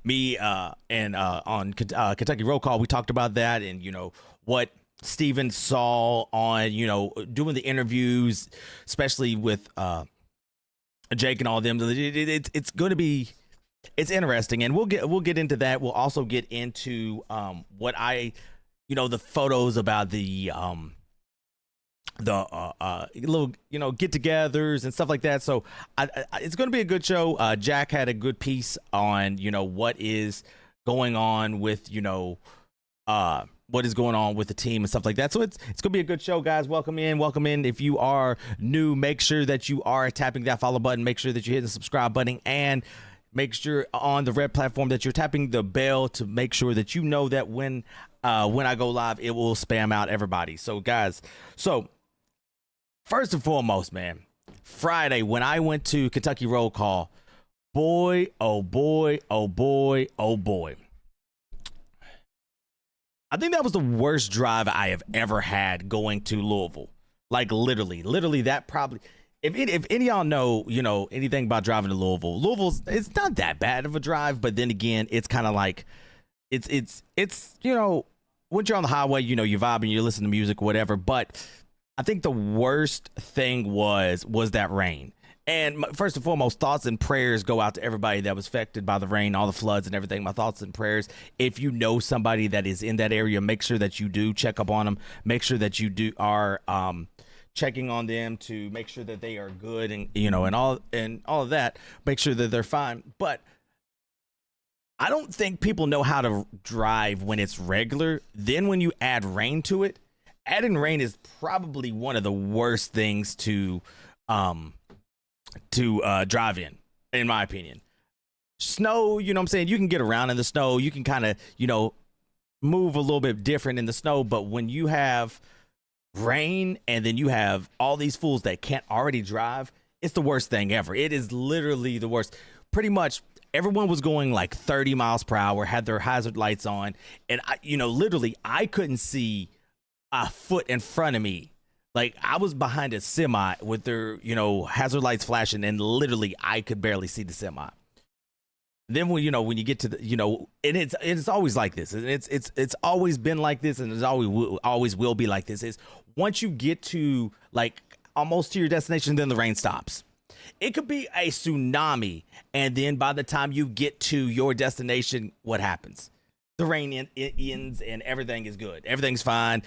me and on Kentucky Roll Call, we talked about that and, what Steven saw on, doing the interviews, especially with Jake and all of them. It's going to be, it's interesting, and we'll get into that. We'll also get into what the photos about the little get-togethers and stuff like that. So it's going to be a good show. Jack had a good piece on what is going on with what is going on with the team and stuff like that. So it's gonna be a good show, guys. Welcome in. If you are new, make sure that you are tapping that follow button. Make sure that you hit the subscribe button, and make sure on the red platform that you're tapping the bell to make sure that you know that when I go live, it will spam out everybody. So guys, first and foremost, man, Friday when I went to Kentucky Roll Call, boy, oh boy, oh boy, oh boy. I think that was the worst drive I have ever had going to Louisville. Like literally that probably, if any of y'all know, anything about driving to Louisville's, it's not that bad of a drive, but then again, it's kind of like, it's once you're on the highway, you're vibing, you're listening to music, whatever. But I think the worst thing was that rain. And first and foremost, thoughts and prayers go out to everybody that was affected by the rain, all the floods and everything. My thoughts and prayers. If you know somebody that is in that area, make sure that you do check up on them. Make sure that you are checking on them to make sure that they are good and and all of that. Make sure that they're fine. But I don't think people know how to drive when it's regular. Then when you add rain to it, adding rain is probably one of the worst things to drive in my opinion. Snow, what I'm saying, you can get around in the snow, you can kind of move a little bit different in the snow, but when you have rain and then you have all these fools that can't already drive, it's the worst thing ever. It is literally the worst. Pretty much everyone was going like 30 miles per hour, had their hazard lights on, and literally I couldn't see a foot in front of me. Like, I was behind a semi with their, hazard lights flashing, and literally I could barely see the semi. Then when you get to the, and it's always like this, and it's always been like this, and it's always will be like this. Is once you get to like almost to your destination, then the rain stops. It could be a tsunami, and then by the time you get to your destination, what happens? The rain ends, and everything is good. Everything's fine.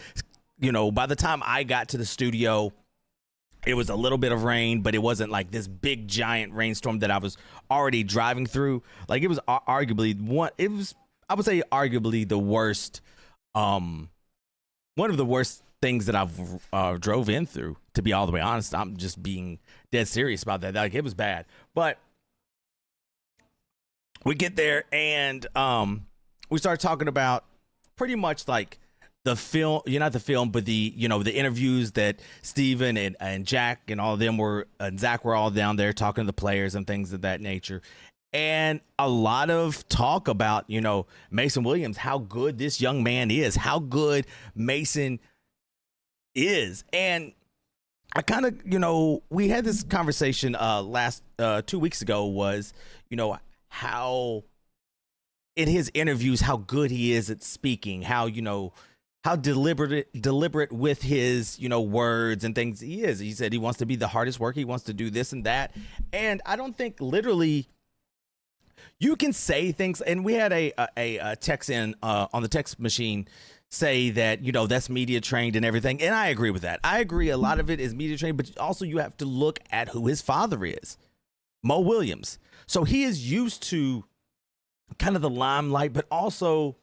By the time I got to the studio, it was a little bit of rain, but it wasn't like this big giant rainstorm that I was already driving through. Like, it was arguably I would say arguably the worst, one of the worst things that I've drove in through, to be all the way honest. I'm just being dead serious about that. Like, it was bad. But we get there and we start talking about pretty much like the film, not the film, but the the interviews that Steven and Jack and all of them and Zach were all down there talking to the players and things of that nature. And a lot of talk about, Mason Williams, how good this young man is, how good Mason is. And I kind of, we had this conversation last 2 weeks ago was, how in his interviews, how good he is at speaking, how deliberate with his, words and things he is. He said he wants to be the hardest worker. He wants to do this and that. And I don't think literally you can say things. And we had a text in on the text machine say that, that's media trained and everything. And I agree with that. I agree. A lot of it is media trained, but also you have to look at who his father is, Mo Williams. So he is used to kind of the limelight, but also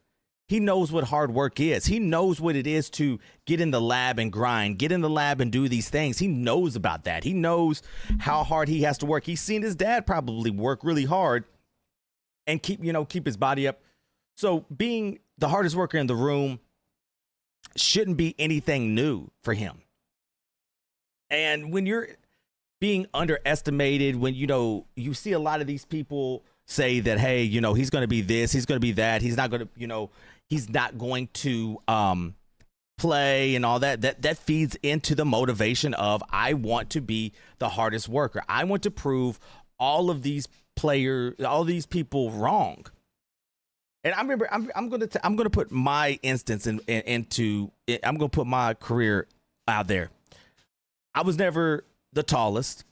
he knows what hard work is. He knows what it is to get in the lab and grind, get in the lab and do these things. He knows about that. He knows how hard he has to work. He's seen his dad probably work really hard and keep his body up. So being the hardest worker in the room shouldn't be anything new for him. And when you're being underestimated, when, you see a lot of these people say that, hey, he's going to be this, he's going to be that, he's not going to, he's not going to play and all that feeds into the motivation of, I want to be the hardest worker. I want to prove all of these players, all these people wrong. And I remember I'm gonna put my instance I'm gonna put my career out there. I was never the tallest.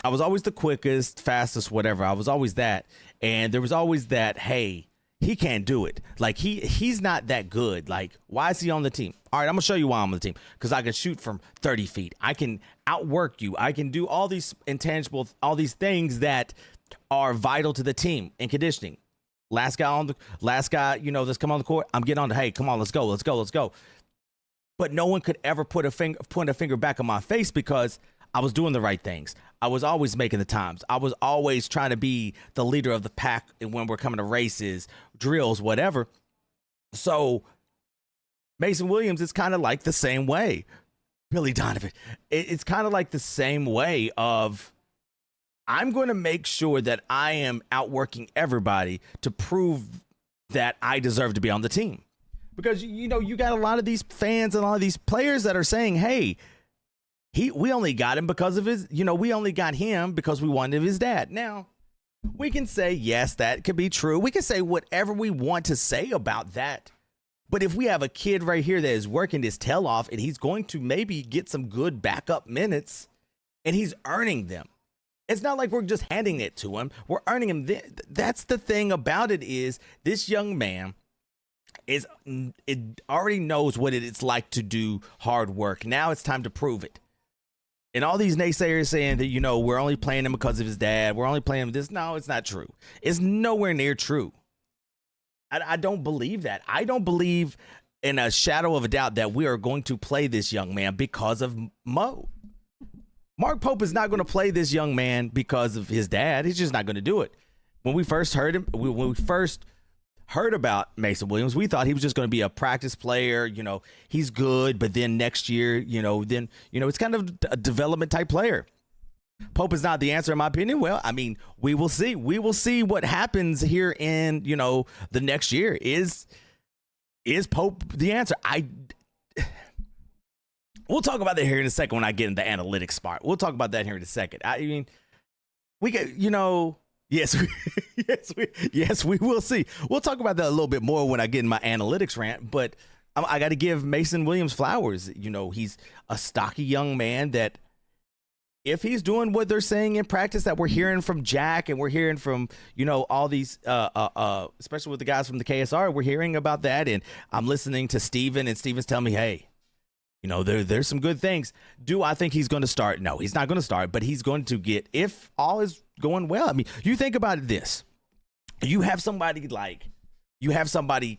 I was always the quickest, fastest, whatever. I was always that. And there was always that, hey, he can't do it. Like he's not that good. Like, why is he on the team? All right, I'm gonna show you why I'm on the team. Because I can shoot from 30 feet. I can outwork you. I can do all these all these things that are vital to the team in conditioning. Last guy, that's come on the court. I'm getting on hey, come on, let's go. But no one could ever point a finger back on my face because I was doing the right things. I was always making the times. I was always trying to be the leader of the pack when we're coming to races, drills, whatever. So Mason Williams is kind of like the same way. Billy Donovan. It's kind of like the same way of I'm going to make sure that I am outworking everybody to prove that I deserve to be on the team. Because, you got a lot of these fans and a lot of these players that are saying, hey, we only got him because of we only got him because we wanted his dad. Now, we can say, yes, that could be true. We can say whatever we want to say about that. But if we have a kid right here that is working his tail off and he's going to maybe get some good backup minutes and he's earning them. It's not like we're just handing it to him. We're earning him. That's the thing about it is this young man already knows what it's like to do hard work. Now it's time to prove it. And all these naysayers saying that, we're only playing him because of his dad. We're only playing him this. No, it's not true. It's nowhere near true. I don't believe that. I don't believe in a shadow of a doubt that we are going to play this young man because of Mo. Mark Pope is not going to play this young man because of his dad. He's just not going to do it. When we first heard him, when we first heard about Mason Williams, we thought he was just going to be a practice player. He's good, but then next year, it's kind of a development type player. Pope is not the answer, in my opinion. Well, I mean, we will see. We will see what happens here in, the next year. Is Pope the answer? We'll talk about that here in a second when I get into the analytics part. We'll talk about that here in a second. I mean, we get, yes, yes, we will see. We'll talk about that a little bit more when I get in my analytics rant, but I got to give Mason Williams flowers. He's a stocky young man that if he's doing what they're saying in practice that we're hearing from Jack and we're hearing from, all these, especially with the guys from the KSR, we're hearing about that. And I'm listening to Steven and Steven's telling me, hey, there's some good things. Do I think he's going to start? No, he's not going to start, but he's going to get, if all is going well. I mean, you think about this. You have somebody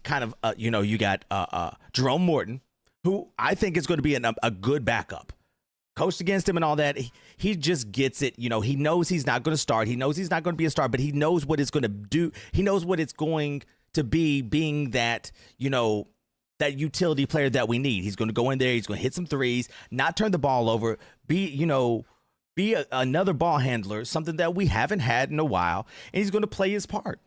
kind of, you got Jerome Morton, who I think is going to be a good backup. Coached against him and all that. He just gets it. He knows he's not going to start. He knows he's not going to be a star, but he knows what it's going to do. He knows what it's going to be, being that, that utility player that we need. He's going to go in there. He's going to hit some threes, not turn the ball over, be another ball handler, something that we haven't had in a while, and he's going to play his part.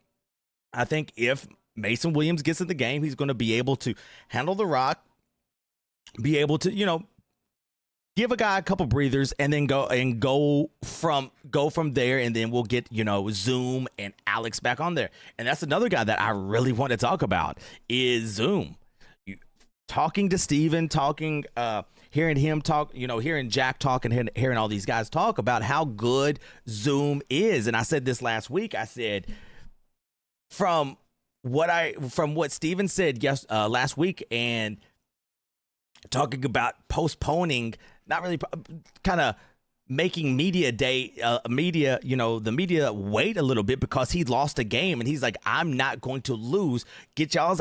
I think if Mason Williams gets in the game, he's going to be able to handle the rock, be able to, give a guy a couple breathers and then go from there. And then we'll get, Zoom and Alex back on there. And that's another guy that I really want to talk about is Zoom. Talking to Steven, hearing him talk, hearing Jack talk and hearing all these guys talk about how good Zoom is. And I said this last week. I said, from what Steven said last week and talking about postponing, not really kind of making media day, the media wait a little bit because he lost a game. And he's like, I'm not going to lose. Get y'all's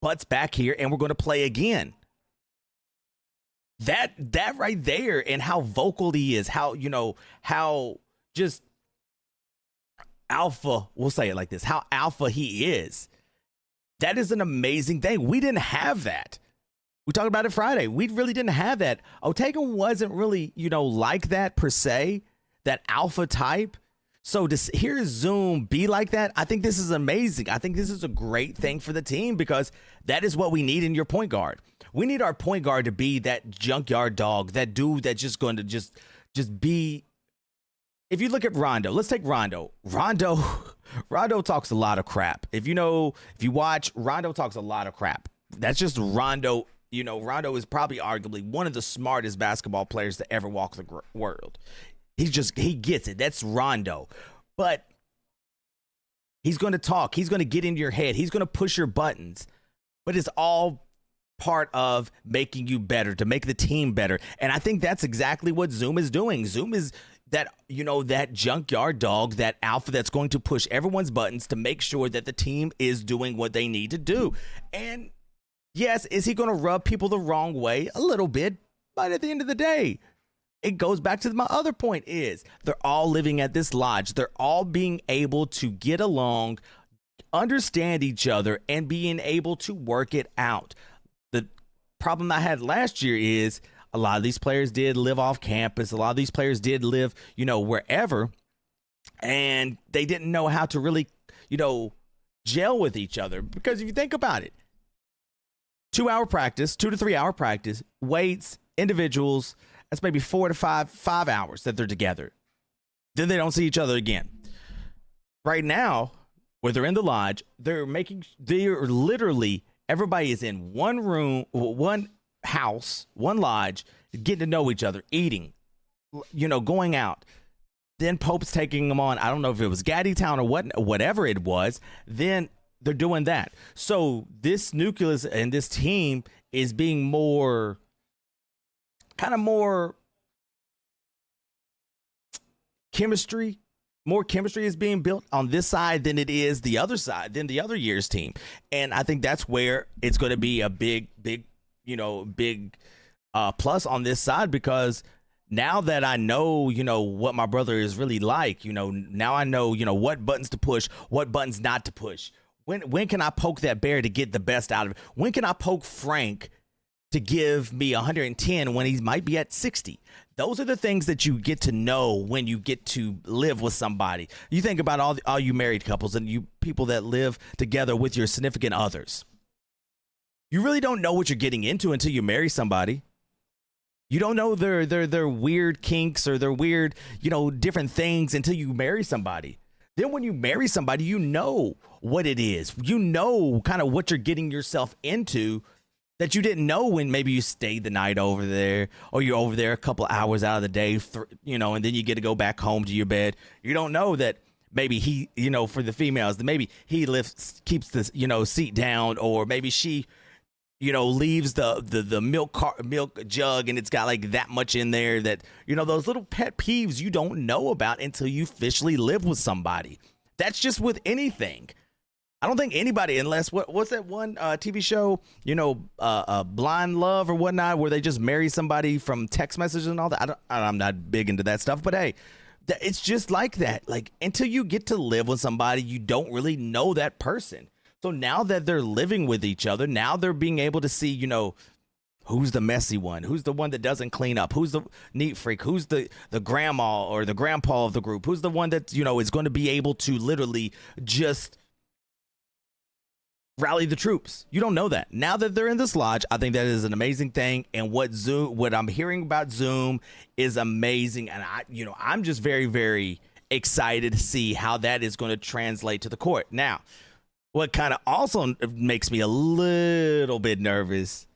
butts back here and we're going to play again. That right there, and how vocal he is, how just alpha, we'll say it like this, how alpha he is. That is an amazing thing. We didn't have that. We talked about it Friday. We really didn't have that. Ortega wasn't really, like that per se, that alpha type. So to hear Zoom be like that, I think this is amazing. I think this is a great thing for the team because that is what we need in your point guard. We need our point guard to be that junkyard dog, that dude that's just going to just be if you look at Rondo, let's take Rondo. Rondo talks a lot of crap. If you watch, Rondo talks a lot of crap. That's just Rondo. Rondo is probably arguably one of the smartest basketball players to ever walk the world. He gets it. That's Rondo. But he's going to talk. He's going to get into your head. He's going to push your buttons. But it's all part of making you better, to make the team better. And I think that's exactly what Zoom is doing. Zoom is that junkyard dog, that alpha that's going to push everyone's buttons to make sure that the team is doing what they need to do. And yes, is he going to rub people the wrong way? A little bit. But at the end of the day, it goes back to my other point is they're all living at this lodge. They're all being able to get along, understand each other, and being able to work it out. The problem I had last year is a lot of these players did live off campus. A lot of these players did live, wherever, and they didn't know how to really, gel with each other. Because if you think about it, 2 to 3 hour practice, weights, individuals, that's maybe 4 to 5 hours that they're together. Then they don't see each other again. Right now, where they're in the lodge, they're literally, everybody is in one room, one house, one lodge, getting to know each other, eating, going out. Then Pope's taking them on. I don't know if it was Gaddy Town or whatever it was. Then they're doing that. So this nucleus and this team is being more chemistry. More chemistry is being built on this side than it is the other side, than the other year's team. And I think that's where it's going to be a big plus on this side, because now that I know, what my brother is really like, now I know, what buttons to push, what buttons not to push. When can I poke that bear to get the best out of it? When can I poke Frank to give me 110 when he might be at 60? Those are the things that you get to know when you get to live with somebody. You think about all you married couples and you people that live together with your significant others. You really don't know what you're getting into until you marry somebody. You don't know their weird kinks or their weird, different things until you marry somebody. Then when you marry somebody, you know what it is. You know kind of what you're getting yourself into that you didn't know when maybe you stayed the night over there, or you're over there a couple hours out of the day, and then you get to go back home to your bed. You don't know that maybe he, for the females, that maybe he keeps the, seat down, or maybe she, leaves the milk jug and it's got like that much in there that, those little pet peeves you don't know about until you officially live with somebody. That's just with anything. I don't think anybody, unless what's that one TV show, Blind Love or whatnot, where they just marry somebody from text messages and all that. I'm not big into that stuff, but hey, it's just like that. Like, until you get to live with somebody, you don't really know that person. So now that they're living with each other, now they're being able to see, who's the messy one, who's the one that doesn't clean up, who's the neat freak, who's the grandma or the grandpa of the group, who's the one that, is going to be able to literally just rally the troops. You don't know that. Now that they're in this lodge, I think that is an amazing thing. And what I'm hearing about Zoom is amazing. And I'm just very, very excited to see how that is going to translate to the court. Now, what kind of also makes me a little bit nervous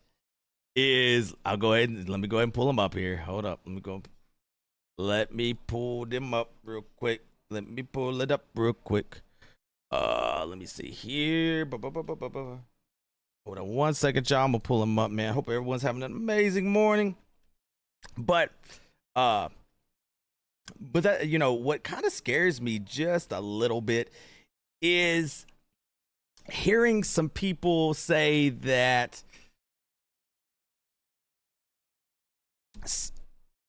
is let me go ahead and pull them up here. Hold up. Let me pull them up real quick. Let me pull it up real quick. Let me see here. Hold on 1 second, y'all. I'm gonna pull them up, man. Hope everyone's having an amazing morning. But that, what kind of scares me just a little bit is hearing some people say that,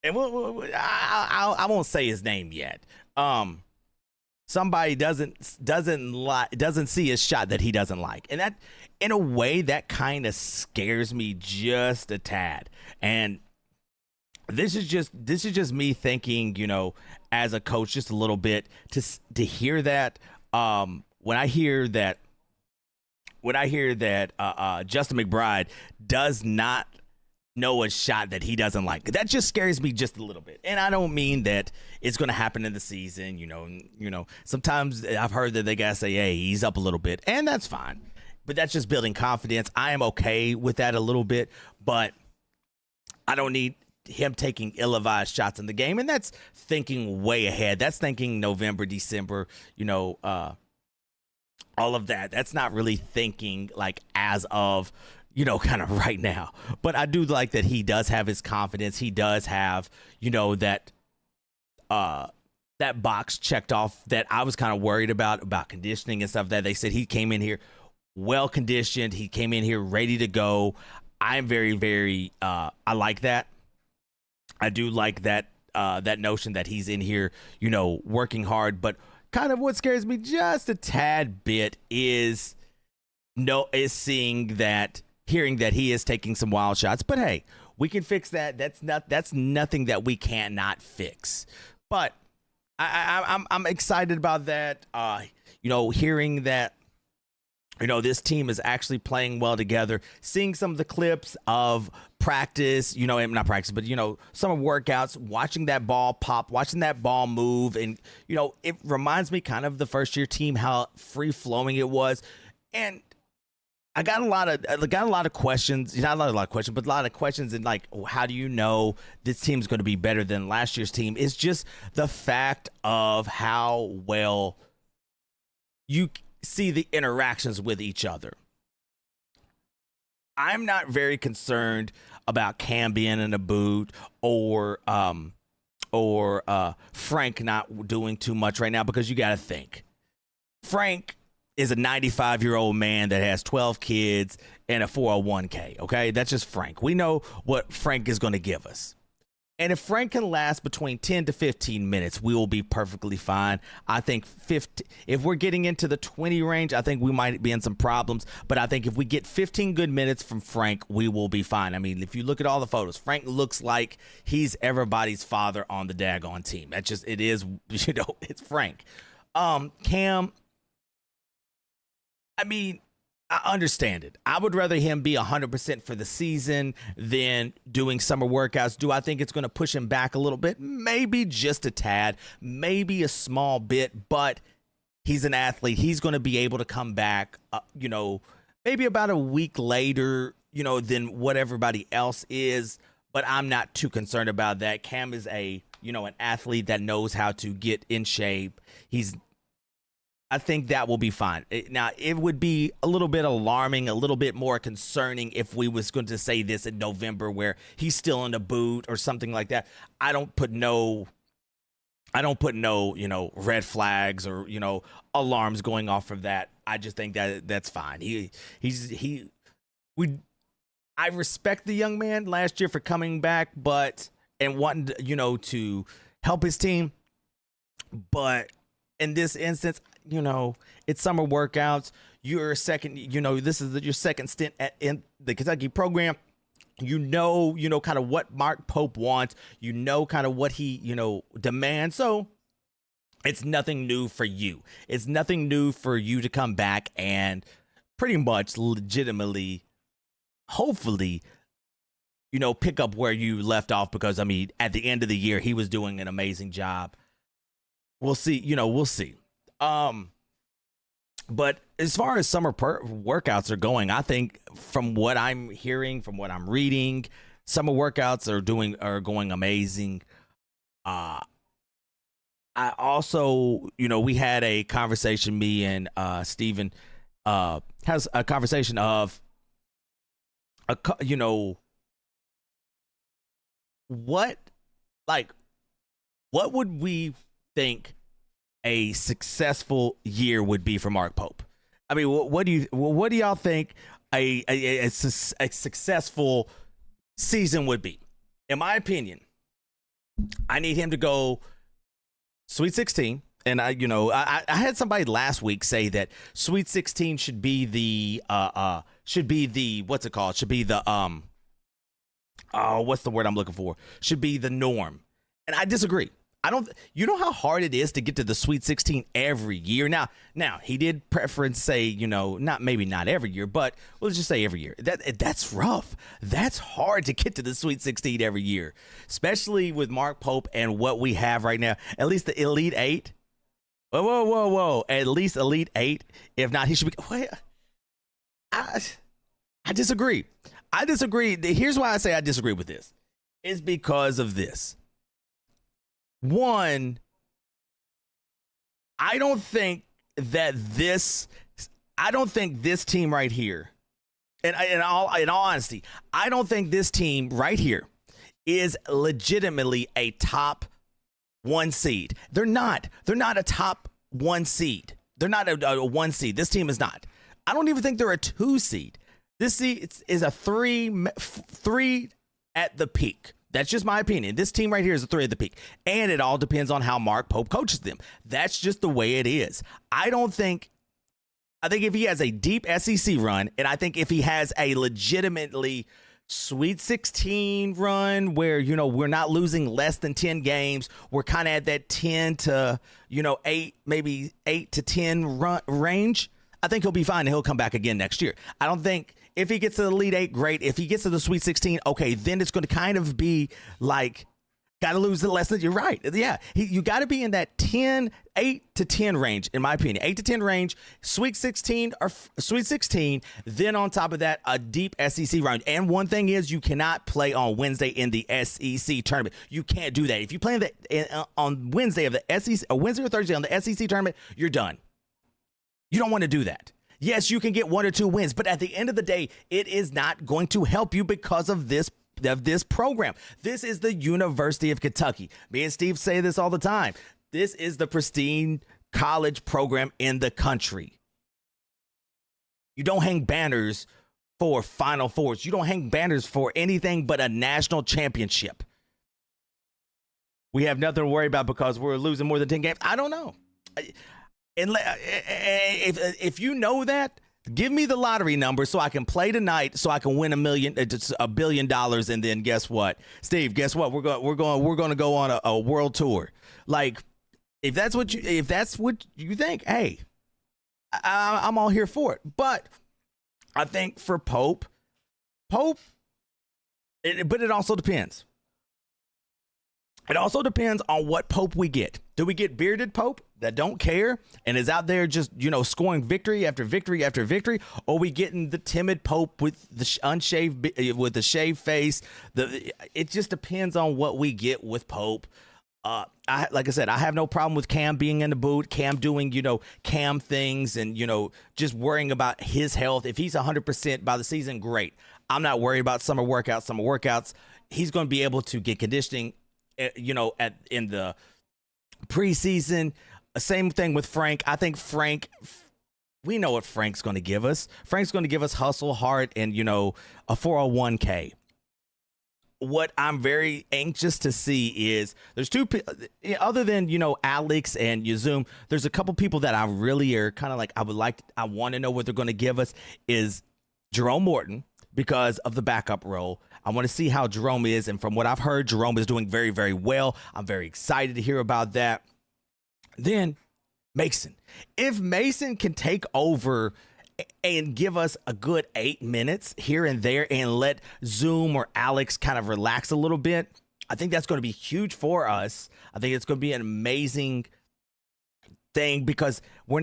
and I won't say his name yet. Somebody doesn't see a shot that he doesn't like, and that, in a way, that kind of scares me just a tad. And this is just me thinking, as a coach, just a little bit to hear that. When I hear that Justin McBride does not Noah's shot that he doesn't like. That just scares me just a little bit. And I don't mean that it's going to happen in the season. Sometimes I've heard that they got to say, hey, he's up a little bit, and that's fine. But that's just building confidence. I am okay with that a little bit, but I don't need him taking ill-advised shots in the game. And that's thinking way ahead. That's thinking November, December, all of that. That's not really thinking like as of, kind of right now. But I do like that he does have his confidence. He does have, that box checked off that I was kind of worried about conditioning and stuff, that they said he came in here well conditioned. He came in here ready to go. I'm very, very, I like that. I do like that, that notion that he's in here, working hard. But kind of what scares me just a tad bit is hearing that he is taking some wild shots. But hey, we can fix that. That's nothing that we cannot fix. But I'm excited about that. Hearing that, this team is actually playing well together, seeing some of the clips of practice, not practice, but, some of workouts, watching that ball pop, watching that ball move. And, it reminds me kind of the first year team, how free flowing it was. And I got a lot of questions, not a lot of questions, but a lot of questions. And like, how do you know this team's going to be better than last year's team? It's just the fact of how well you see the interactions with each other. I'm not very concerned about Cam being in a boot or Frank not doing too much right now, because you got to think Frank is a 95-year-old man that has 12 kids and a 401k. Okay, that's just Frank. We know what Frank is going to give us. And if Frank can last between 10 to 15 minutes, we will be perfectly fine. I think if we're getting into the 20 range, I think we might be in some problems. But I think if we get 15 good minutes from Frank, we will be fine. I mean, if you look at all the photos, Frank looks like he's everybody's father on the daggone team. That's just, it is, it's Frank. Cam, I mean, I understand it. I would rather him be 100% for the season than doing summer workouts. Do I think it's going to push him back a little bit? Maybe just a tad, maybe a small bit, but he's an athlete. He's going to be able to come back, maybe about a week later, than what everybody else is. But I'm not too concerned about that. Cam is an athlete that knows how to get in shape. I think that will be fine. Now, it would be a little bit alarming, a little bit more concerning if we was going to say this in November where he's still in the boot or something like that. I don't put no, red flags or, alarms going off of that. I just think that that's fine. I respect the young man last year for coming back, and wanting, to help his team. But in this instance, it's summer workouts. You're second, this is your second stint in the Kentucky program. Kind of what Mark Pope wants, kind of what he, demands. So it's nothing new for you. It's nothing new for you to come back and pretty much legitimately, hopefully, pick up where you left off, because, I mean, at the end of the year, he was doing an amazing job. We'll see, we'll see. But as far as summer workouts are going, I think from what I'm hearing, from what I'm reading, summer workouts are going amazing. I also, we had a conversation, me and Steven has a conversation of, what would we think a successful year would be for Mark Pope? I mean, what do y'all think a successful season would be? In my opinion, I need him to go Sweet 16, and I had somebody last week say that Sweet 16 should be the what's it called? Should be the what's the word I'm looking for? Should be the norm, and I disagree. I don't. You know how hard it is to get to the Sweet 16 every year. Now he did preference say, you know, maybe not every year, but let's just say every year. That's rough. That's hard to get to the Sweet 16 every year, especially with Mark Pope and what we have right now. At least the Elite Eight. Whoa! At least Elite Eight. If not, he should be. Wait, I disagree. I disagree. Here's why I say I disagree with this. It's because of this. One, I don't think this team right here, and in all honesty, I don't think this team right here is legitimately a top 1 seed. They're not a top 1 seed. They're not a 1 seed. This team is not. I don't even think they're a 2 seed. This seed is a 3 at the peak. That's just my opinion. This team right here is a 3 at the peak. And it all depends on how Mark Pope coaches them. That's just the way it is. I think if he has a deep SEC run, and I think if he has a legitimately Sweet 16 run where, you know, we're not losing less than 10 games, we're kind of at that 10 to, you know, 8, maybe 8 to 10 run range, I think he'll be fine and he'll come back again next year. I don't think if he gets to the Elite Eight, great. If he gets to the Sweet 16, okay, then it's going to kind of be like, got to lose the lesson. You're right. Yeah, you got to be in that 8 to 10 range, in my opinion. 8 to 10 range, Sweet 16 or Sweet 16. Then on top of that, a deep SEC round. And one thing is, you cannot play on Wednesday in the SEC tournament. You can't do that. If you play on Wednesday of the SEC, or Wednesday or Thursday on the SEC tournament, you're done. You don't want to do that. Yes, you can get 1 or 2 wins, but at the end of the day, it is not going to help you because of this program. This is the University of Kentucky. Me and Steve say this all the time. This is the pristine college program in the country. You don't hang banners for Final Fours. You don't hang banners for anything but a national championship. We have nothing to worry about because we're losing more than 10 games. I don't know. And if you know that, give me the lottery number so I can play tonight, so I can win $1 billion, and then guess what, Steve? Guess what? We're going to go on a world tour. Like, if that's what you think, hey, I'm all here for it. But I think for Pope, but it also depends. It also depends on what Pope we get. Do we get bearded Pope that don't care and is out there just, you know, scoring victory after victory after victory? Or are we getting the timid Pope with the unshaved, with the shaved face? It just depends on what we get with Pope. Like I said, I have no problem with Cam being in the boot, Cam doing, you know, Cam things and, you know, just worrying about his health. If he's 100% by the season, great. I'm not worried about summer workouts. He's going to be able to get conditioning, you know, in the preseason. Same thing with Frank. I think Frank, we know what Frank's going to give us. Frank's going to give us hustle, heart, and, you know, a 401k. What I'm very anxious to see is there's 2 other than, you know, Alex and Yazum. There's a couple people that I really are kind of like, I want to know what they're going to give us is Jerome Morton, because of the backup role. I want to see how Jerome is. And from what I've heard, Jerome is doing very, very well. I'm very excited to hear about that. Then Mason. If Mason can take over and give us a good 8 minutes here and there and let Zoom or Alex kind of relax a little bit, I think that's going to be huge for us. I think it's going to be an amazing thing because we're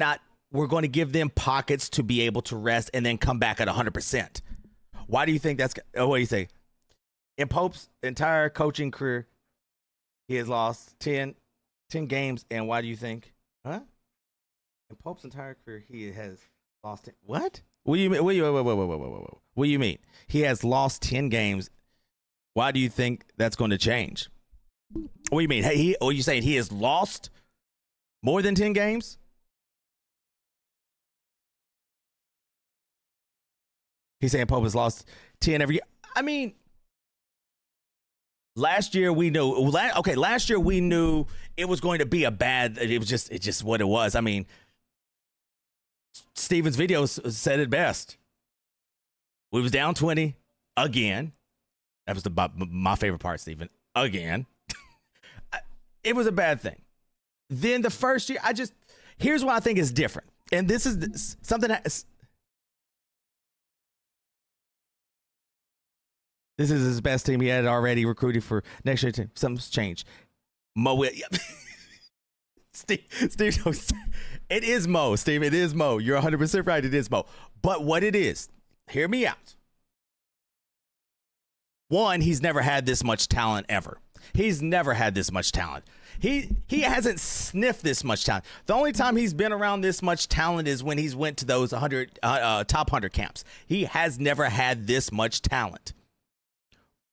going to give them pockets to be able to rest and then come back at 100%. Why do you think that's? What do you say? In Pope's entire coaching career, he has lost 10 games. And why do you think? Huh? In Pope's entire career, he has lost 10. What? What do you mean? What do you mean? He has lost 10 games. Why do you think that's going to change? What do you mean? Hey, are you saying he has lost more than 10 games? He's saying Pope has lost 10 every year. I mean, last year we knew. Last year we knew it was going to be a bad. It's just what it was. I mean, Steven's video said it best. We was down 20 again. That was my favorite part, Steven. Again. It was a bad thing. Then the first year, here's what I think is different. And this is something that this is his best team. He had already recruited for next year's team. Something's changed. Mo, Steve, it is Mo, Steve. It is Mo. You're 100% right. It is Mo. But what it is, hear me out. One, he's never had this much talent ever. He's never had this much talent. He hasn't sniffed this much talent. The only time he's been around this much talent is when he's went to those top 100 camps. He has never had this much talent.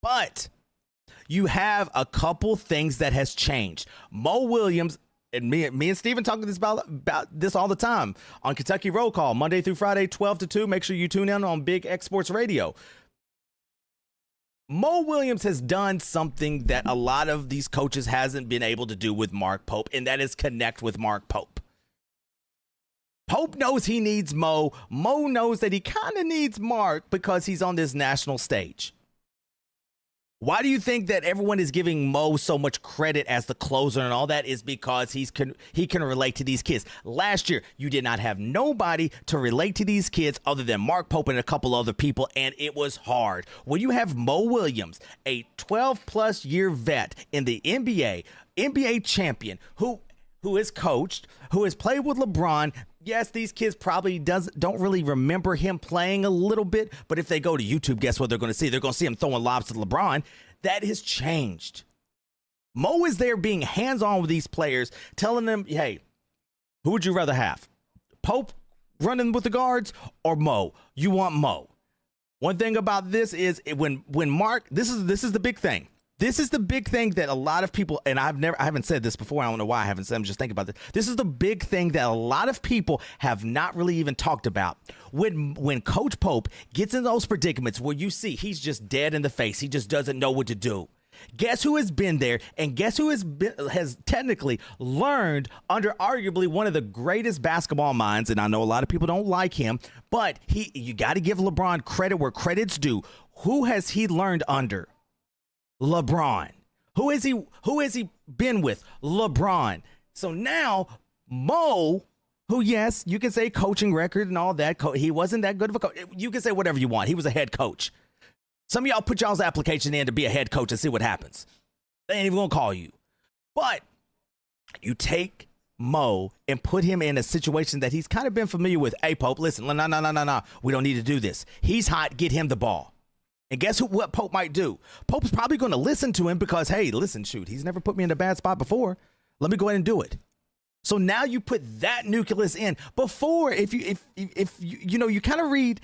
But you have a couple things that has changed. Mo Williams, and me and Steven talking about this all the time on Kentucky Roll Call, Monday through Friday, 12 to 2. Make sure you tune in on Big X Sports Radio. Mo Williams has done something that a lot of these coaches hasn't been able to do with Mark Pope, and that is connect with Mark Pope. Pope knows he needs Mo. Mo knows that he kind of needs Mark because he's on this national stage. Why do you think that everyone is giving Mo so much credit as the closer and all that? Is because he can relate to these kids. Last year, you did not have nobody to relate to these kids other than Mark Pope and a couple other people, and it was hard. When you have Mo Williams, a 12-plus year vet in the NBA champion, who has coached, who has played with LeBron. Yes, these kids probably don't really remember him playing a little bit, but if they go to YouTube, guess what they're going to see? They're going to see him throwing lobs to LeBron. That has changed. Mo is there being hands-on with these players, telling them, hey, who would you rather have? Pope running with the guards or Mo? You want Mo. One thing about this is when Mark, this is the big thing. This is the big thing that a lot of people, and I haven't said this before. I don't know why I haven't said. I'm just thinking about this. This is the big thing that a lot of people have not really even talked about. When Coach Pope gets in those predicaments where you see he's just dead in the face, he just doesn't know what to do. Guess who has been there, and guess who has technically learned under arguably one of the greatest basketball minds, and I know a lot of people don't like him, but you got to give LeBron credit where credit's due. Who has he learned under? LeBron. Who has he been with? LeBron. So now Mo, who, yes, you can say coaching record and all that. He wasn't that good of a coach. You can say whatever you want. He was a head coach. Some of y'all put y'all's application in to be a head coach and see what happens. They ain't even gonna call you. But you take Mo and put him in a situation that he's kind of been familiar with. Hey, Pope, listen, no. We don't need to do this. He's hot. Get him the ball. And guess what Pope might do? Pope's probably going to listen to him because, hey, listen, shoot, he's never put me in a bad spot before. Let me go ahead and do it. So now you put that nucleus in. Before, if you kind of read,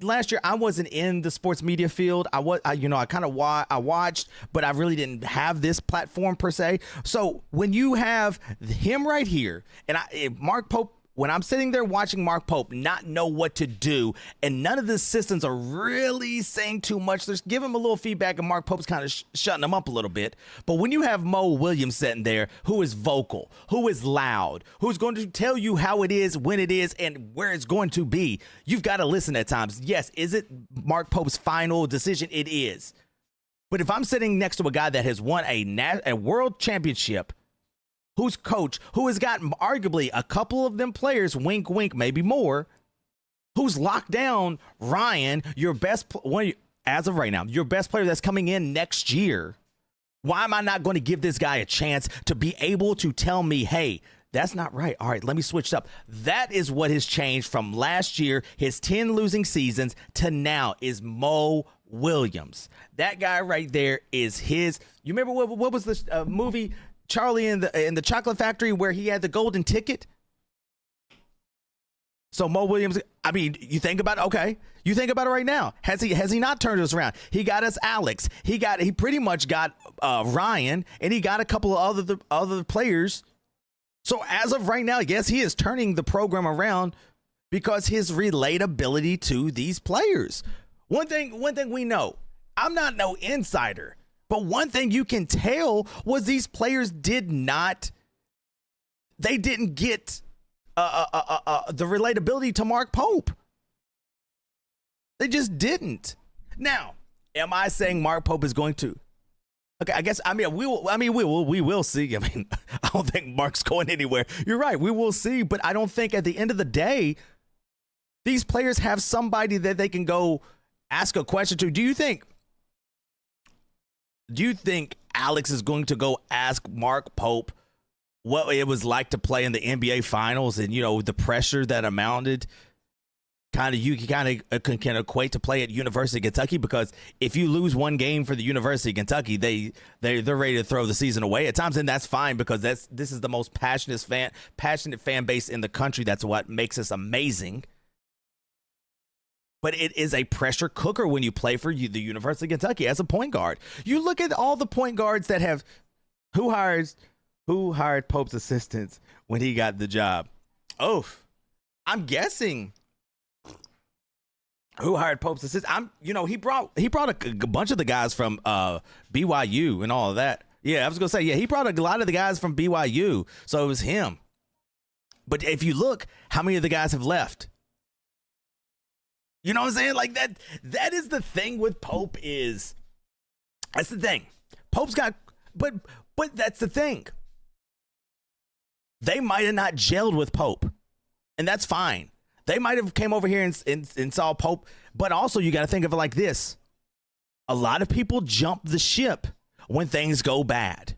last year I wasn't in the sports media field. I watched, but I really didn't have this platform per se. So when you have him right here, and Mark Pope, when I'm sitting there watching Mark Pope not know what to do, and none of the assistants are really saying too much, there's give him a little feedback, and Mark Pope's kind of shutting him up a little bit. But when you have Mo Williams sitting there, who is vocal, who is loud, who's going to tell you how it is, when it is, and where it's going to be, you've got to listen at times. Yes, is it Mark Pope's final decision? It is. But if I'm sitting next to a guy that has won a world championship, who's coach, who has got arguably a couple of them players, wink, wink, maybe more, who's locked down Ryan, your best one as of right now, your best player that's coming in next year. Why am I not going to give this guy a chance to be able to tell me, hey, that's not right. All right, let me switch it up. That is what has changed from last year, his 10 losing seasons, to now is Mo Williams. That guy right there is his. You remember what was the movie? Charlie in the Chocolate Factory, where he had the golden ticket. So Mo Williams, I mean, you think about it, okay. You think about it right now. Has he not turned us around? He got us Alex. He pretty much got Ryan, and he got a couple of other players. So as of right now, yes, he is turning the program around because his relatability to these players. One thing we know, I'm not no insider. But one thing you can tell was these players didn't get the relatability to Mark Pope. They just didn't. Now, am I saying Mark Pope is going to? Okay, I guess we will see. I mean, I don't think Mark's going anywhere. You're right, we will see, but I don't think at the end of the day these players have somebody that they can go ask a question to. Do you think Alex is going to go ask Mark Pope what it was like to play in the NBA Finals and, the pressure that amounted? You can equate to play at University of Kentucky, because if you lose one game for the University of Kentucky, they're ready to throw the season away at times, and that's fine, because this is the most passionate fan base in the country. That's what makes us amazing. But it is a pressure cooker when you play for the University of Kentucky as a point guard. You look at all the point guards that have who hired Pope's assistants when he got the job. Oh, I'm guessing. Who hired Pope's assistant? He brought a bunch of the guys from BYU and all of that. Yeah, I was gonna say, he brought a lot of the guys from BYU, so it was him. But if you look, how many of the guys have left? You know what I'm saying? Like that is the thing with Pope. That's the thing. Pope's got, but that's the thing. They might have not gelled with Pope, and that's fine. They might have came over here and saw Pope, but also you got to think of it like this. A lot of people jump the ship when things go bad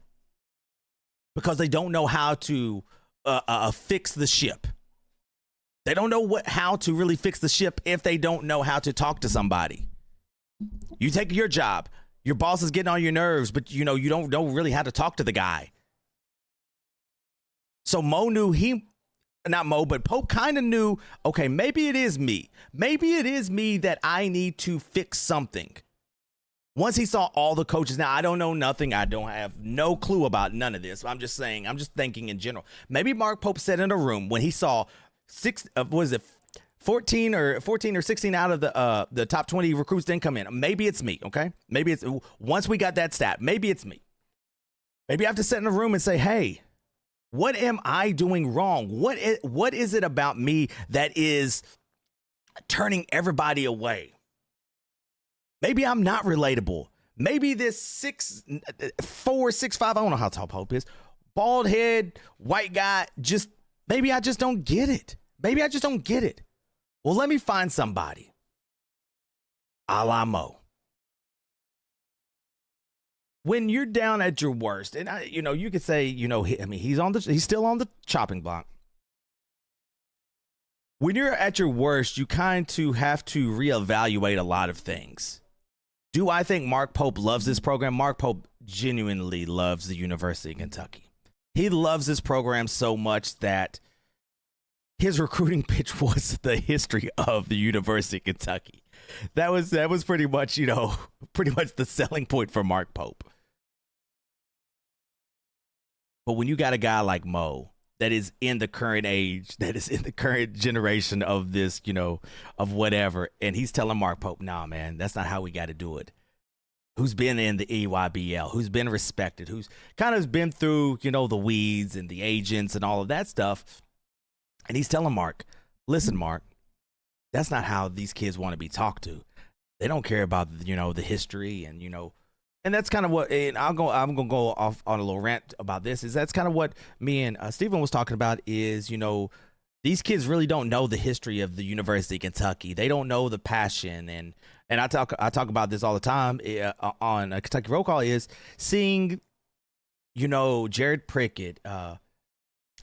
because they don't know how to fix the ship. They don't know how to really fix the ship if they don't know how to talk to somebody. You take your job. Your boss is getting on your nerves, but you don't know really how to talk to the guy. So Pope kind of knew, okay, maybe it is me. Maybe it is me that I need to fix something. Once he saw all the coaches, now I don't know nothing. I don't have no clue about none of this. I'm just thinking in general. Maybe Mark Pope sat in a room when he saw 14 or 16 out of the top 20 recruits didn't come in. Maybe it's me, okay? Maybe it's, once we got that stat, maybe it's me. Maybe I have to sit in a room and say, hey, what am I doing wrong? What is it about me that is turning everybody away? Maybe I'm not relatable. Maybe this 6'4", 6'5", I don't know how tall Pope is, bald head, white guy, maybe I just don't get it. Maybe I just don't get it. Well, let me find somebody. A la Mo. When you're down at your worst, and you could say, he's still on the chopping block. When you're at your worst, you kind of have to reevaluate a lot of things. Do I think Mark Pope loves this program? Mark Pope genuinely loves the University of Kentucky. He loves this program so much that his recruiting pitch was the history of the University of Kentucky. That was pretty much, the selling point for Mark Pope. But when you got a guy like Mo that is in the current age, that is in the current generation of this, of whatever, and he's telling Mark Pope, nah, man, that's not how we got to do it. Who's been in the EYBL, who's been respected, who's kind of been through, the weeds and the agents and all of that stuff. And he's telling Mark, listen, Mark, that's not how these kids want to be talked to. They don't care about, the history and, and that's kind of what, and I'm going to go off on a little rant about this, is that's kind of what me and Stephen was talking about is, these kids really don't know the history of the University of Kentucky. They don't know the passion. And I talk about this all the time on a Kentucky Roll Call, is seeing, Jared Prickett,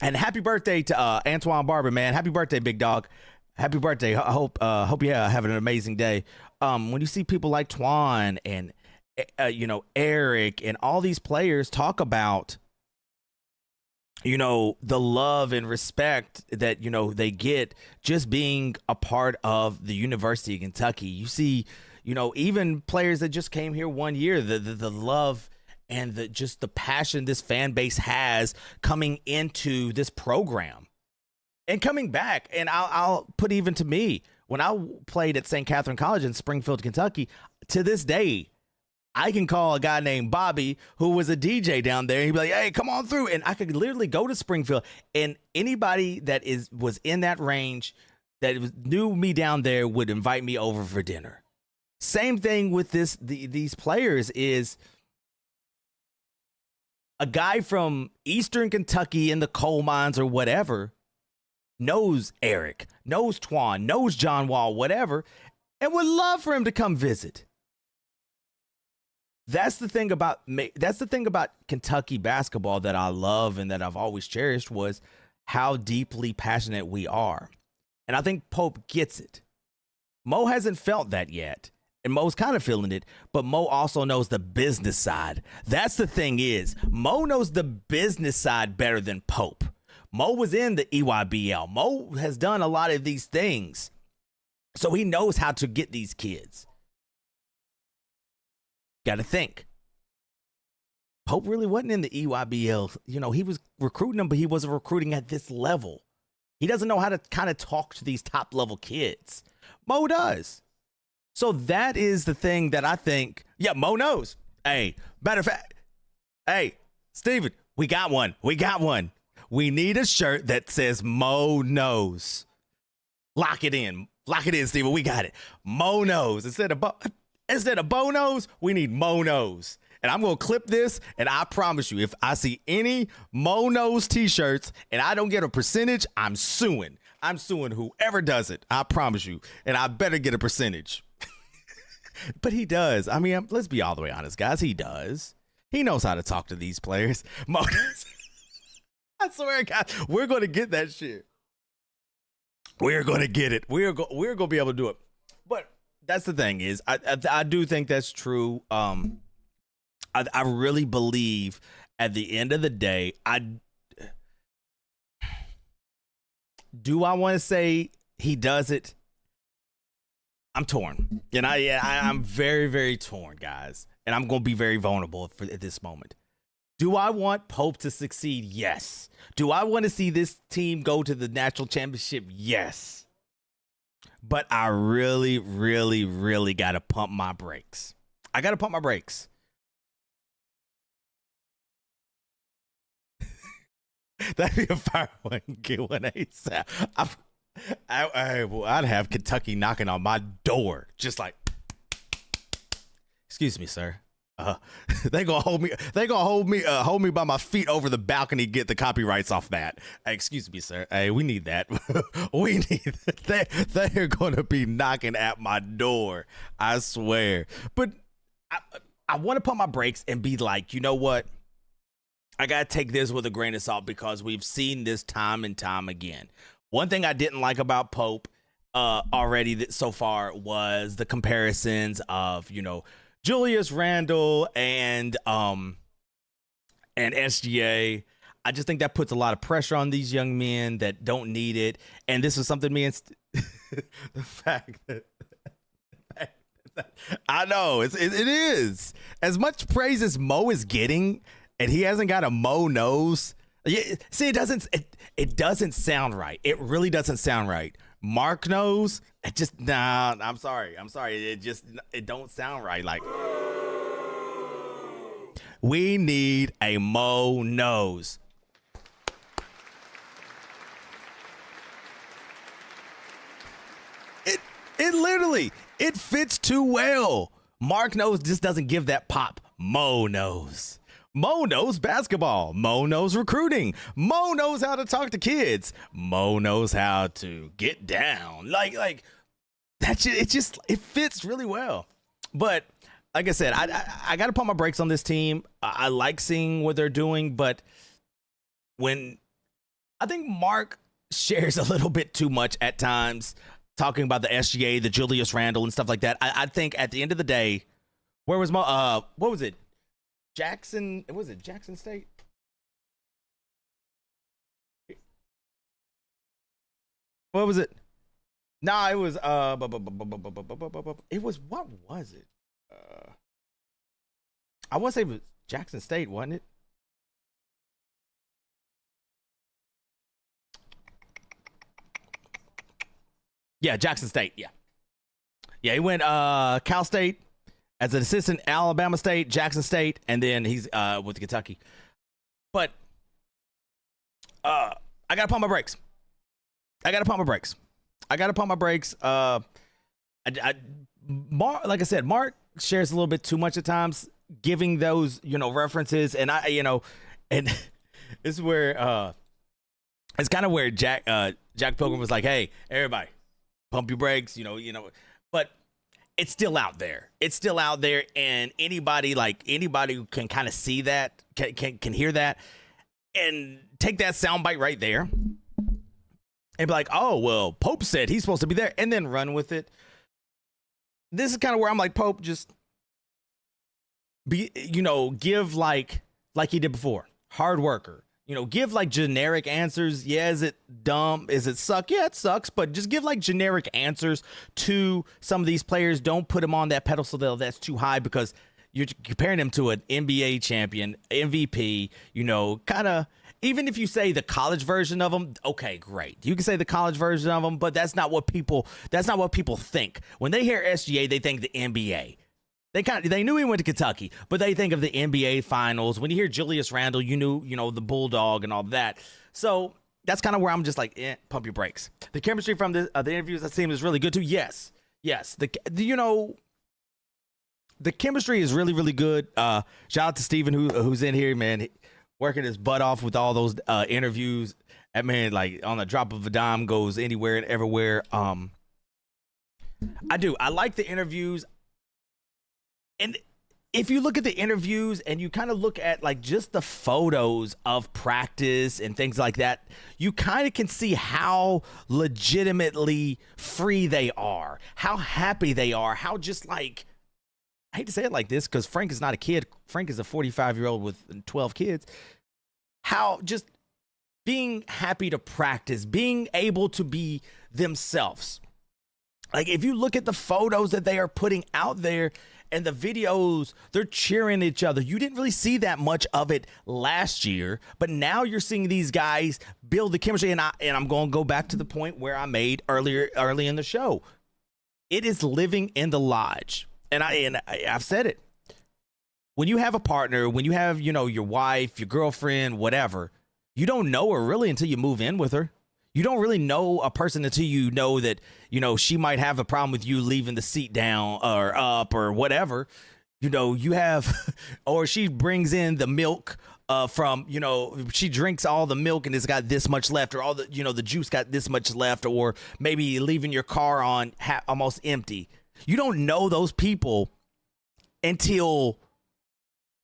and happy birthday to Antoine Barber, man. Happy birthday, big dog. Happy birthday. I hope you have an amazing day. When you see people like Twan and, Eric and all these players talk about, the love and respect that, they get just being a part of the University of Kentucky. You see, even players that just came here one year, the love and the passion this fan base has coming into this program and coming back. And I'll put even to me, when I played at St. Catherine College in Springfield, Kentucky, to this day, I can call a guy named Bobby who was a DJ down there. And he'd be like, hey, come on through. And I could literally go to Springfield, and anybody that was in that range that knew me down there would invite me over for dinner. Same thing with these players is A guy from Eastern Kentucky in the coal mines or whatever knows Eric, knows Twan, knows John Wall, whatever, and would love for him to come visit. That's the thing about Kentucky basketball that I love and that I've always cherished, was how deeply passionate we are. And I think Pope gets it. Mo hasn't felt that yet. And Mo's kind of feeling it, but Mo also knows the business side. That's the thing is, Mo knows the business side better than Pope. Mo was in the EYBL. Mo has done a lot of these things. So he knows how to get these kids. Got to think. Pope really wasn't in the EYBL. You know, he was recruiting them, but he wasn't recruiting at this level. He doesn't know how to kind of talk to these top level kids. Mo does. So that is the thing that I think, yeah, Mo knows. Hey, matter of fact, hey, Steven, we got one. We got one. We need a shirt that says Mo knows. Lock it in. Lock it in, Steven. We got it. Mo knows. Instead of Bo knows, we need Mo knows. And I'm going to clip this, and I promise you, if I see any Mo knows t-shirts and I don't get a percentage, I'm suing. I'm suing whoever does it. I promise you. And I better get a percentage. But he does. I mean, let's be all the way honest, guys. He does. He knows how to talk to these players. Mo does. I swear, guys, we're going to get that shit. We're going to get it. We're going to be able to do it. But that's the thing is, I do think that's true. I really believe at the end of the day, do I want to say he does it? I'm torn. And I'm very, very torn, guys. And I'm going to be very vulnerable at this moment. Do I want Pope to succeed? Yes. Do I want to see this team go to the national championship? Yes. But I really, really, really got to pump my brakes. I got to pump my brakes. That'd be a fire one. Get one ASAP. I'd have Kentucky knocking on my door, just like, excuse me, sir. They gonna hold me. They gonna hold me by my feet over the balcony. Get the copyrights off that. Hey, excuse me, sir. Hey, we need that. We need that. They're gonna be knocking at my door. I swear. But I want to put my brakes and be like, you know what? I gotta take this with a grain of salt because we've seen this time and time again. One thing I didn't like about Pope already so far was the comparisons of, you know, Julius Randle and SGA. I just think that puts a lot of pressure on these young men that don't need it. And this is something me and the fact that I know it is as much praise as Mo is getting, and he hasn't got a Mo nose. Yeah, see, it doesn't sound right. It really doesn't sound right. Mark knows. It just I'm sorry. It don't sound right. Like, we need a Mo nose. It literally, it fits too well. Mark knows just doesn't give that pop. Mo knows. Mo knows basketball. Mo knows recruiting. Mo knows how to talk to kids. Mo knows how to get down. Like that shit, it fits really well. But like I said, I got to put my brakes on this team. I like seeing what they're doing, but when I think Mark shares a little bit too much at times, talking about the SGA, the Julius Randle and stuff like that. I think at the end of the day, where was Mo? What was it? Jackson State? What was it? Nah, it was it was, what was it? I want to say it was Jackson State, wasn't it? Yeah, Jackson State. Yeah, he went Cal State as an assistant, Alabama State, Jackson State, and then he's with Kentucky. But I gotta pump my brakes. Like I said, Mark shares a little bit too much at times. giving those, references. And and this is where it's kind of where Jack Pilgrim was like, hey, everybody, pump your brakes, but it's still out there. It's still out there, and anybody who can kind of see that, can hear that, and take that soundbite right there and be like, oh, well, Pope said he's supposed to be there, and then run with it. This is kind of where I'm like, Pope, just give like he did before. Hard worker. Give like generic answers. Yeah, is it dumb? Is it suck? Yeah, it sucks, but just give like generic answers to some of these players. Don't put them on that pedestal that's too high, because you're comparing them to an NBA champion, MVP, kind of. Even if you say the college version of them, okay, great. You can say the college version of them, but that's not what people think. When they hear SGA, they think the NBA. They knew he went to Kentucky, but they think of the NBA finals. When you hear Julius Randle, you knew, the Bulldog and all that. So that's kind of where I'm just like, pump your brakes. The chemistry from the interviews that seemed is really good too. Yes. The chemistry is really, really good. Shout out to Steven who's in here, man, working his butt off with all those interviews. That man, like on the drop of a dime, goes anywhere and everywhere. I like the interviews. And if you look at the interviews and you kind of look at like just the photos of practice and things like that, you kind of can see how legitimately free they are, how happy they are, how just like, I hate to say it like this because Frank is not a kid. Frank is a 45-year-old with 12 kids. How just being happy to practice, being able to be themselves. Like if you look at the photos that they are putting out there, and the videos, they're cheering each other. You didn't really see that much of it last year, but now you're seeing these guys build the chemistry. And I'm going to go back to the point where I made early in the show. It is living in the lodge. And I've said it. When you have a partner, when you have, your wife, your girlfriend, whatever, you don't know her really until you move in with her. You don't really know a person until you know that, she might have a problem with you leaving the seat down or up or whatever. You have, or she brings in the milk from, she drinks all the milk and it's got this much left, or all the, the juice got this much left, or maybe leaving your car on almost empty. You don't know those people until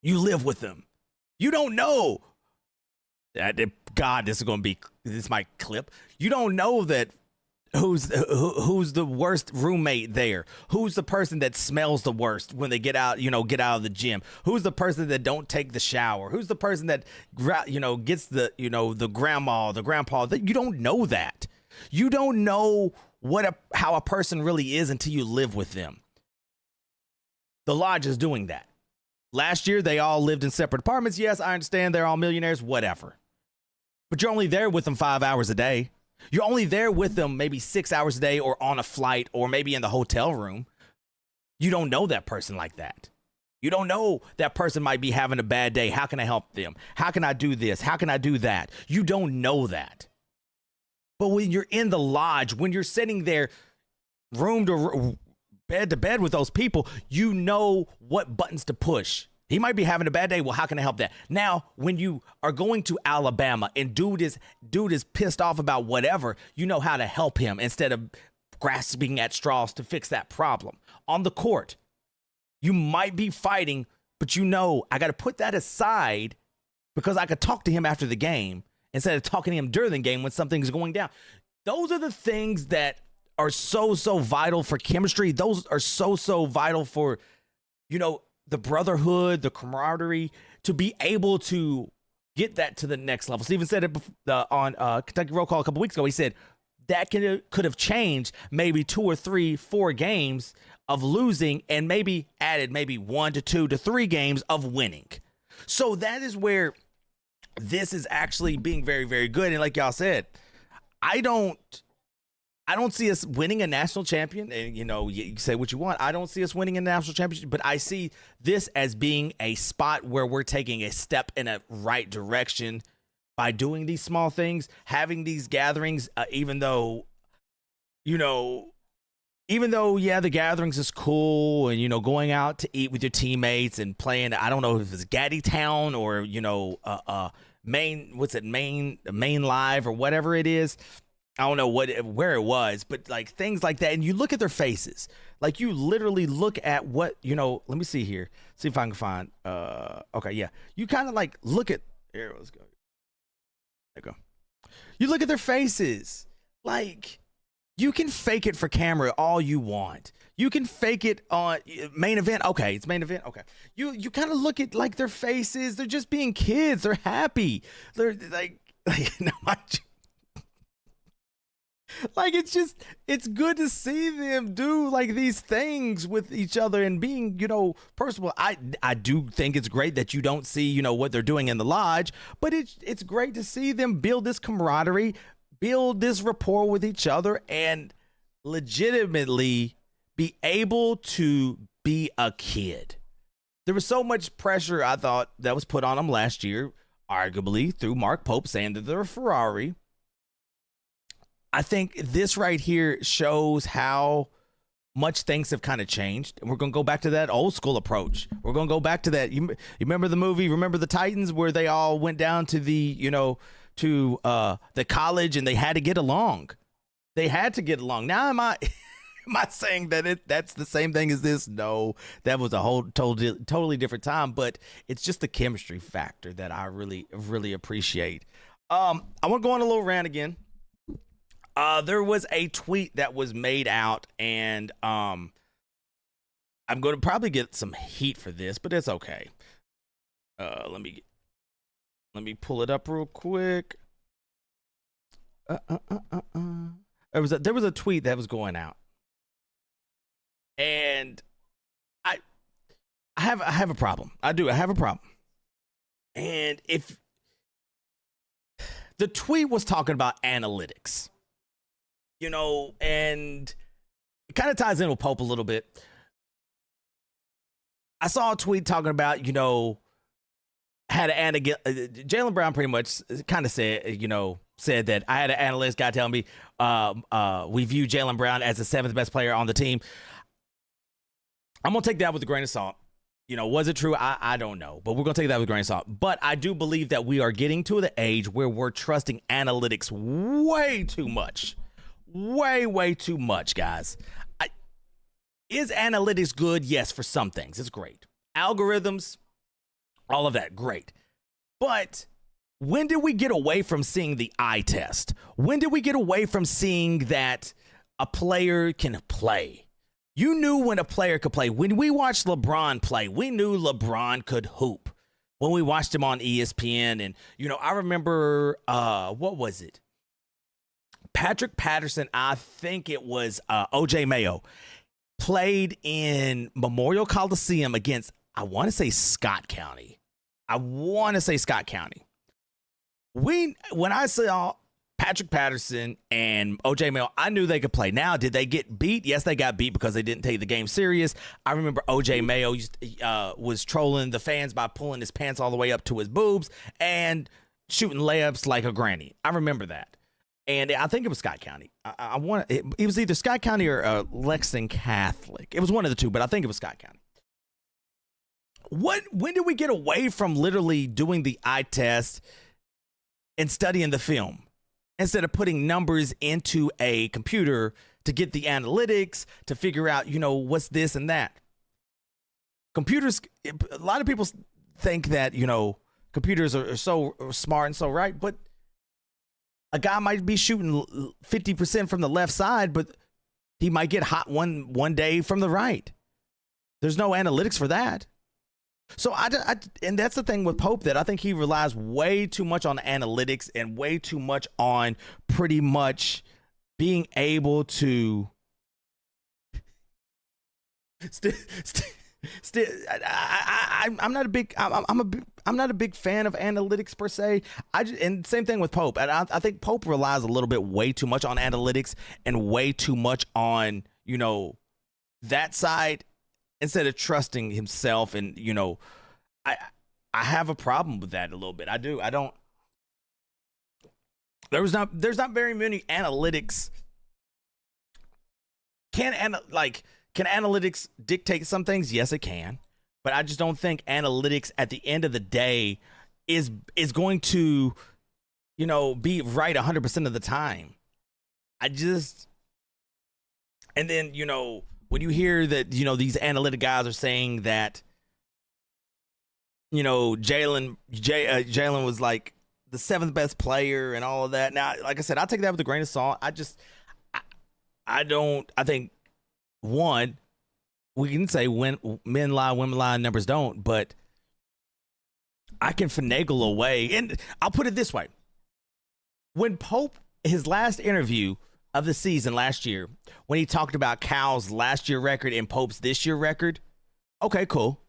you live with them. You don't know. God, this might clip. You don't know that who's the worst roommate there. Who's the person that smells the worst when they get out of the gym? Who's the person that don't take the shower? Who's the person that gets the grandma, the grandpa? You don't know that. You don't know how a person really is until you live with them. The lodge is doing that. Last year, they all lived in separate apartments. Yes, I understand they're all millionaires, whatever. But you're only there with them 5 hours a day. You're only there with them maybe 6 hours a day, or on a flight, or maybe in the hotel room. You don't know that person like that. You don't know that person might be having a bad day. How can I help them? How can I do this? How can I do that? You don't know that. But when you're in the lodge, when you're sitting there room to bed with those people, you know what buttons to push. He might be having a bad day. Well, how can I help that? Now, when you are going to Alabama and dude is pissed off about whatever, you know how to help him instead of grasping at straws to fix that problem. On the court, you might be fighting, but I got to put that aside because I could talk to him after the game instead of talking to him during the game when something's going down. Those are the things that are so vital for chemistry. Those are so vital for, the brotherhood, the camaraderie, to be able to get that to the next level. Steven said it on Kentucky Roll Call a couple weeks ago. He said that could have changed maybe 2 or 3, 4 games of losing, and maybe added maybe 1 to 2 to 3 games of winning. So that is where this is actually being very, very good. And like y'all said, I don't see us winning a national champion. And, you say what you want. I don't see us winning a national championship, but I see this as being a spot where we're taking a step in a right direction by doing these small things, having these gatherings, even though, even though, yeah, the gatherings is cool and, going out to eat with your teammates and playing, I don't know if it's Gaddy Town or, main live or whatever it is. I don't know where it was, but like things like that. And you look at their faces, like you literally look at what, let me see here. See if I can find, okay. Yeah. You kind of like look at, here, let's go. There you go. You look at their faces, like you can fake it for camera all you want. You can fake it on main event. Okay, it's main event. Okay. You kind of look at like their faces. They're just being kids. They're happy. They're like no, like it's good to see them do like these things with each other and being, personal. I do think it's great that you don't see, what they're doing in the lodge, but it's great to see them build this camaraderie, build this rapport with each other, and legitimately be able to be a kid. There was so much pressure, I thought, that was put on them last year, arguably through MARKPOPE saying that they're a Ferrari. I think this right here shows how much things have kind of changed. And we're going to go back to that old school approach. We're going to go back to that. You remember the movie, Remember the Titans, where they all went down to the, the college and they had to get along. They had to get along. Now, am I saying that that's the same thing as this? No, that was a whole totally different time, but it's just the chemistry factor that I really, really appreciate. I want to go on a little rant again. There was a tweet that was made out, and I'm going to probably get some heat for this, but it's okay. Let me pull it up real quick. There was a tweet that was going out, and I have a problem. I have a problem. And if the tweet was talking about analytics, and it kind of ties in with Pope a little bit. I saw a tweet talking about, had an Jaylen Brown pretty much kind of said that I had an analyst guy telling me we view Jaylen Brown as the 7th best player on the team. I'm going to take that with a grain of salt. Was it true? I don't know, but we're going to take that with a grain of salt. But I do believe that we are getting to the age where we're trusting analytics way too much. Way too much, guys. Is analytics good? Yes, for some things. It's great. Algorithms, all of that, great. But when did we get away from seeing the eye test? When did we get away from seeing that a player can play? You knew when a player could play. When we watched LeBron play, we knew LeBron could hoop. When we watched him on ESPN, and, I remember, what was it? Patrick Patterson, I think it was O.J. Mayo, played in Memorial Coliseum against, I want to say Scott County. When I saw Patrick Patterson and O.J. Mayo, I knew they could play. Now, did they get beat? Yes, they got beat because they didn't take the game serious. I remember O.J. Mayo was trolling the fans by pulling his pants all the way up to his boobs and shooting layups like a granny. I remember that. And I think it was Scott County. It was either Scott County or Lexington Catholic. It was one of the two, but I think it was Scott County. When did we get away from literally doing the eye test and studying the film instead of putting numbers into a computer to get the analytics, to figure out, what's this and that? Computers, a lot of people think that, computers are so smart and so right, but a guy might be shooting 50% from the left side, but he might get hot one day from the right. There's no analytics for that. So and that's the thing with Pope, that I think he relies way too much on analytics and way too much on pretty much being able to I'm not a big fan of analytics per se. And same thing with Pope. And I think Pope relies a little bit way too much on analytics and way too much on, that side instead of trusting himself. And, I have a problem with that a little bit. I do. I don't. There's not very many analytics can analytics dictate some things? Yes, it can. But I just don't think analytics at the end of the day is going to, be right 100% of the time. And then, when you hear that, these analytic guys are saying that, Jalen was like the 7th best player and all of that. Now, like I said, I'll take that with a grain of salt. I think, one, we can say when men lie, women lie, numbers don't, but I can finagle away. And I'll put it this way. When Pope, his last interview of the season last year, when he talked about Cal's last year record and Pope's this year record, okay, cool.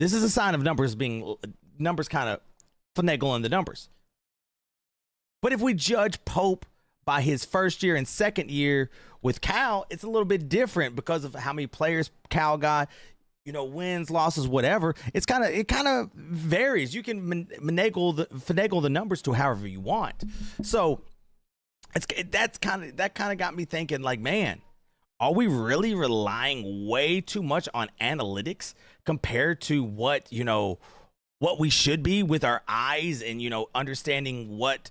This is a sign of numbers kind of finagling the numbers. But if we judge Pope by his first year and second year with Cal, it's a little bit different because of how many players Cal got, wins, losses, whatever. It kind of varies. You can finagle the numbers to however you want. So that kind of got me thinking, like, man, are we really relying way too much on analytics compared to what we should be with our eyes and, understanding what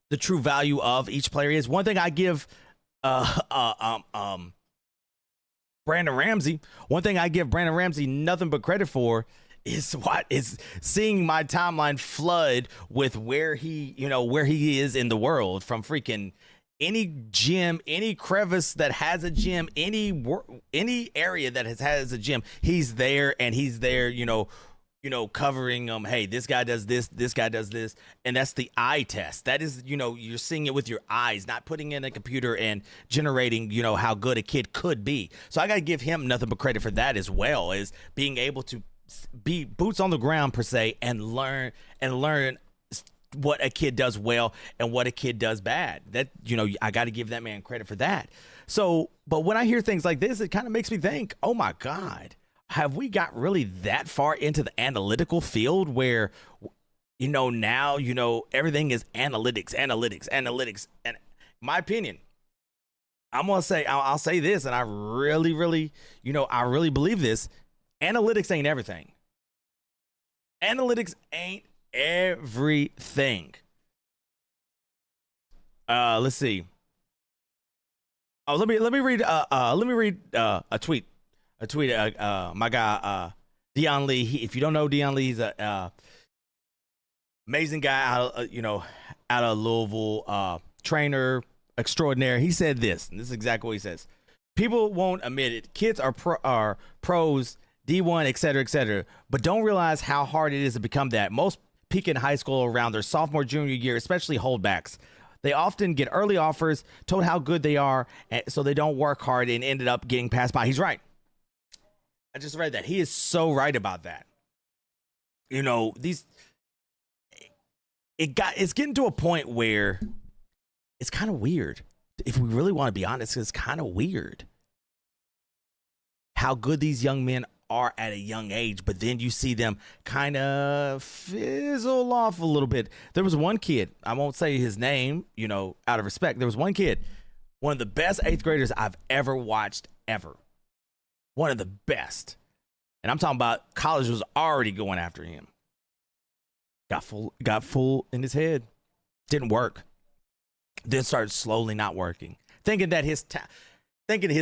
the true value of each player is? One thing I give Brandon Ramsey nothing but credit for is seeing my timeline flood with where he is in the world, from freaking any gym, any crevice that has a gym, any area that has a gym, he's there, and he's there, covering them. Hey, this guy does this guy does this. And that's the eye test. That is, you're seeing it with your eyes, not putting in a computer and generating, how good a kid could be. So I got to give him nothing but credit for that, as well as being able to be boots on the ground per se, and learn what a kid does well and what a kid does bad. That, I got to give that man credit for that. So, but when I hear things like this, it kind of makes me think, oh my God, have we got really that far into the analytical field where, now, everything is analytics. And my opinion, I'll say this, and I really, really, I really believe this. Analytics ain't everything. Analytics ain't everything. Let's see. Oh, let me read a tweet. My guy Dion Lee. If you don't know Dion Lee, he's a amazing guy out of Louisville, trainer extraordinaire. He said this, and this is exactly what he says. People won't admit it. Kids are pros, D1, etc., but don't realize how hard it is to become that. Most peak in high school around their sophomore, junior year, especially holdbacks. They often get early offers, told how good they are, so they don't work hard and ended up getting passed by. He's right. I just read that. He is so right about that. It's getting to a point where it's kind of weird. If we really want to be honest, it's kind of weird how good these young men are at a young age, but then you see them kind of fizzle off a little bit. There was one kid, I won't say his name, out of respect. There was one kid, one of the best 8th graders I've ever watched, ever. One of the best. And I'm talking about college was already going after him. Got full in his head. Didn't work. Then started slowly not working. Thinking his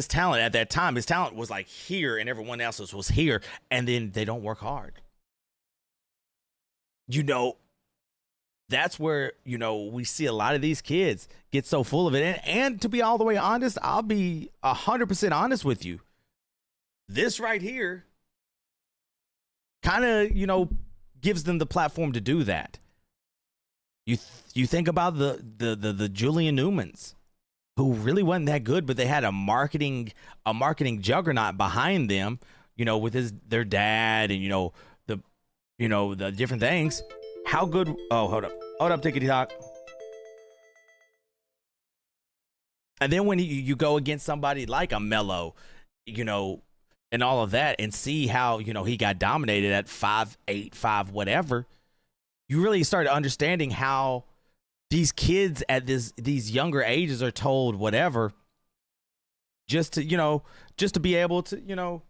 talent at that time, his talent was like here and everyone else's was here. And then they don't work hard. That's where, we see a lot of these kids get so full of it. And to be all the way honest, I'll be 100% honest with you. This right here kind of, gives them the platform to do that. You think about the Julian Newmans, who really wasn't that good, but they had a marketing juggernaut behind them, with their dad and the different things. How good? Oh, hold up, Tickety Talk. And then when you go against somebody like a Melo, and all of that, and see how, he got dominated at 5'8", 5 whatever, you really start understanding how these kids at these younger ages are told whatever. just to, just to be able to,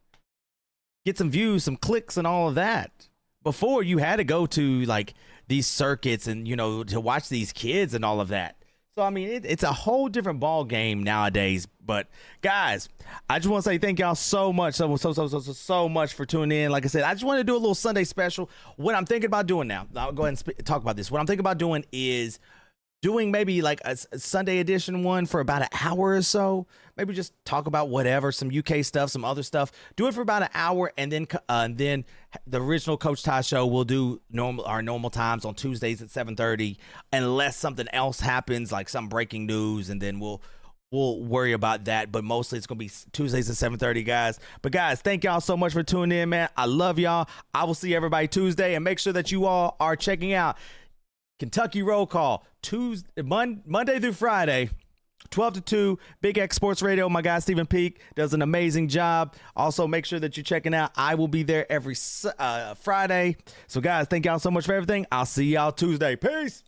get some views, some clicks, and all of that. Before, you had to go to like these circuits and, to watch these kids and all of that. So, I mean, it's a whole different ball game nowadays. But guys, I just want to say thank y'all so much, so much for tuning in. Like I said, I just want to do a little Sunday special. What I'm thinking about doing now, I'll go ahead and talk about this. What I'm thinking about doing is doing maybe like a Sunday edition one for about an hour or so. Maybe just talk about whatever, some UK stuff, some other stuff. Do it for about an hour, and then the original Coach Ty show will do our normal times on Tuesdays at 7:30, unless something else happens, like some breaking news, and then we'll worry about that. But mostly it's gonna be Tuesdays at 7:30, guys. But guys, thank y'all so much for tuning in, man. I love y'all. I will see everybody Tuesday, and make sure that you all are checking out Kentucky Roll Call Monday through Friday, 12 to 2, Big X Sports Radio. My guy Stephen Peak does an amazing job. Also, make sure that you're checking out. I will be there every Friday. So, guys, thank y'all so much for everything. I'll see y'all Tuesday. Peace.